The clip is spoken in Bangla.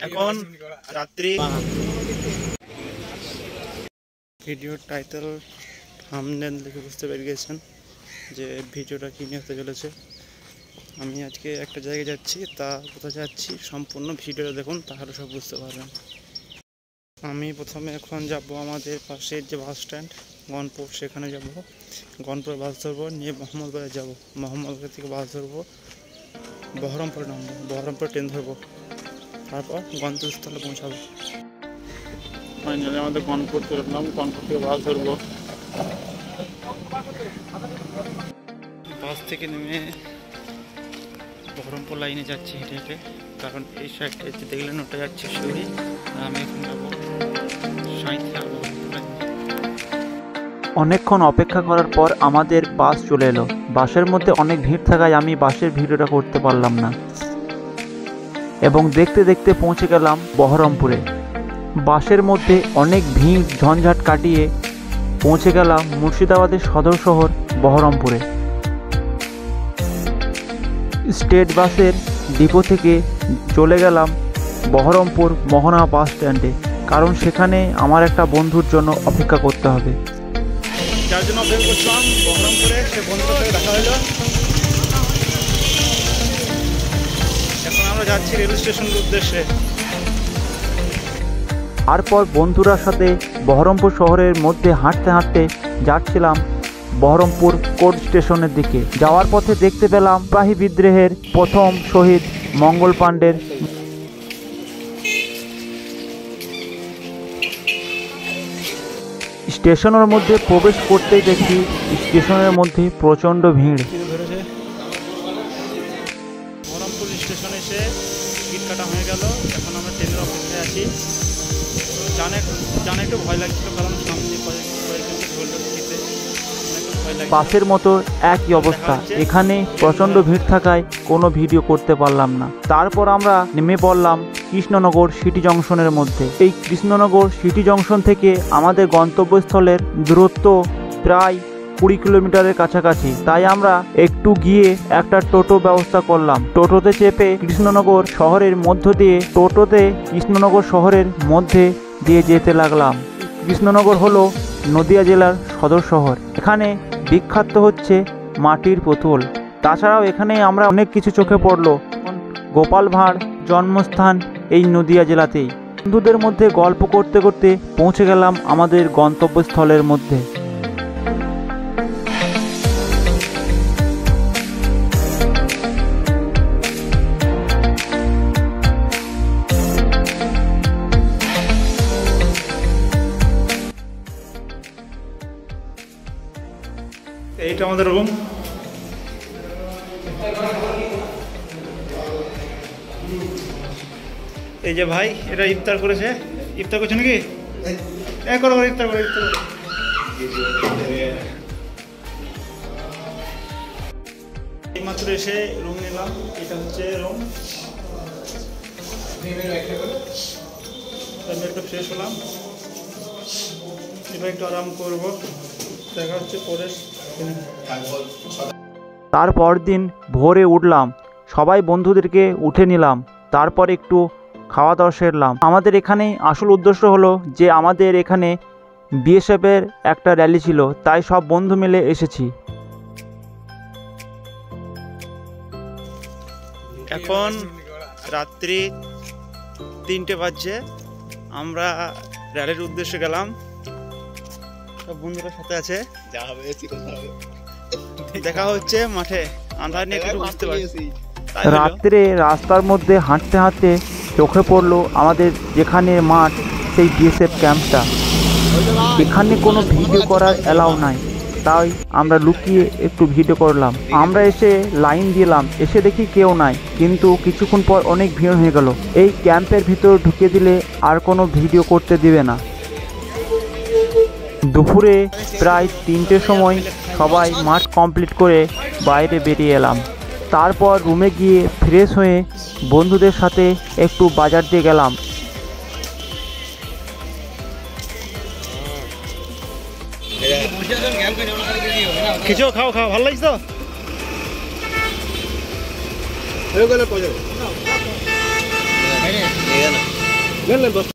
এখন রাত্রি ভিডিওর টাইটেল থাম্বনেল দেখে বুঝতে পেরে গেছেন যে ভিডিওটা কী নিয়ে হতে চলেছে। আমি আজকে একটা জায়গায় যাচ্ছি, তা কোথায় যাচ্ছি সম্পূর্ণ ভিডিওটা দেখুন, তাহলে সব বুঝতে পারবেন। আমি প্রথমে এখন যাব আমাদের পাশের যে বাস স্ট্যান্ড গনপুর, সেখানে যাব। গনপুরে বাস ধরবো, নিয়ে মোহাম্মদবাড়ি যাব। মোহাম্মদবাড়ি থেকে বাস ধরবো, বহরমপুরে নামবো, বহরমপুরে ট্রেন ধরবো, তারপর গন্তব্যস্থলে পৌঁছাবো। ফাইনালি আমাদের গনপুর চলে এলাম, গনপুর থেকে বাস ধরবো। বাস থেকে নেমে বহরমপুর লাইনে যাচ্ছি হেঁটে হেঁটে, কারণ এই সাইডটা দেখলেন ওটা যাচ্ছে সিউড়ি, আর আমি এখন যাবো সাঁইথিয়া। অনেকক্ষণ অপেক্ষা করার পর আমাদের বাস চলে এলো। বাসের মধ্যে অনেক ভিড় থাকায় আমি বাসের ভিডিওটা করতে পারলাম না, এবং দেখতে দেখতে পৌঁছে গেলাম বহরমপুরে। বাসের মধ্যে অনেক ভিড় ঝঞ্ঝাট কাটিয়ে পৌঁছে গেলাম মুর্শিদাবাদের সদর শহর বহরমপুরে। স্টেট বাসের ডিপো থেকে চলে গেলাম বহরমপুর মোহনা বাস স্ট্যান্ডে, কারণ সেখানে আমার একটা বন্ধুর জন্য অপেক্ষা করতে হবে। যার জন্য অপেক্ষা করছিলাম বহরমপুরে, সে বন্ধুর সাথে দেখা হলো। এখন আমরা যাচ্ছি রেল স্টেশনের উদ্দেশ্যে। তারপর বন্ধুরার সাথে বহরমপুর শহরের মধ্যে হাঁটতে হাঁটতে যাচ্ছিলাম বহরমপুর কোর্ট স্টেশনের দিকে। যাওয়ার পথে দেখতে পেলাম সিপাহী বিদ্রোহের প্রথম শহীদ মঙ্গল পাণ্ডের স্টেশনের মধ্যে প্রবেশ করতেই দেখি স্টেশনের মধ্যে প্রচণ্ড ভিড়। বহরমপুর স্টেশনে এসে টিকিট কাটা হয়ে গেল, এখন আমরা ট্রেনের অপেক্ষায় আছি। জানে একটু ভয় লাগছিল, কারণ সামনে বাসের মতো একই অবস্থা, এখানে প্রচণ্ড ভিড় থাকায় কোনো ভিডিও করতে পারলাম না। তারপর আমরা নেমে পড়লাম কৃষ্ণনগর সিটি জংশনের মধ্যে। এই কৃষ্ণনগর সিটি জংশন থেকে আমাদের গন্তব্যস্থলের দূরত্ব প্রায় 20 কিলোমিটারের কাছাকাছি, তাই আমরা একটু গিয়ে একটা টোটো ব্যবস্থা করলাম। টোটোতে চেপে কৃষ্ণনগর শহরের মধ্য দিয়ে কৃষ্ণনগর শহরের মধ্যে দিয়ে যেতে লাগলাম। কৃষ্ণনগর হলো নদিয়া জেলার সদর শহর। এখানে বিখ্যাত হচ্ছে মাটির পুতুল। তাছাড়াও এখানে আমরা অনেক কিছু চোখে পড়লো। গোপাল ভাঁড় জন্মস্থান এই নদিয়া জেলাতেই। বন্ধুদের মধ্যে গল্প করতে করতে পৌঁছে গেলাম আমাদের গন্তব্যস্থলের মধ্যে। এইটা আমাদের রুম। এই যে ভাই, এটা ইফতার করেছে। ইফতার করছে নাকি? করো ইফতার করে। এইমাত্র এসে রুম নিলাম, এটা হচ্ছে রুম। একটু ফ্রেশ হলাম, এবার একটু আরাম করবো। দেখা হচ্ছে পরে। তারপর দিন ভোরে উঠলাম, সবাই বন্ধুদেরকে উঠে নিলাম, তারপর একটু খাওয়া দাওয়া সেরলাম। আমাদের এখানে আসল উদ্দেশ্য হলো যে আমাদের এখানে বিএসএফের একটা র্যালি ছিল, তাই সব বন্ধু মিলে এসেছি। এখন রাত্রি 3টে বাজছে, আমরা র্যালির উদ্দেশ্যে গেলাম। সব বন্ধুরা সাথে আছে, দেখা হচ্ছে মাঠে। আন্ধার নিয়ে একটু বুঝতে পারছি। রাত্রে রাস্তার মধ্যে হাঁটতে হাঁটতে চোখে পড়লো আমাদের যেখানে মাঠ, সেই বিএসএফ ক্যাম্পটা। এখানে কোনো ভিডিও করার অ্যালাউ নাই, তাই আমরা লুকিয়ে একটু ভিডিও করলাম। আমরা এসে লাইন দিলাম, এসে দেখি কেউ নাই, কিন্তু কিছুক্ষণ পর অনেক ভিড় হয়ে গেল। এই ক্যাম্পের ভিতর ঢুকে দিলে আর কোনো ভিডিও করতে দিবে না। দুপুরে প্রায় 3টের সময় সবাই মাঠ কমপ্লিট করে বাইরে বেরিয়ে এলাম। তারপর রুমে গিয়ে ফ্রেশ হয়ে বন্ধুদের সাথে একটু বাজার দিয়ে গেলাম। কিছু খাও, ভালো লাগছে তো? নেন 10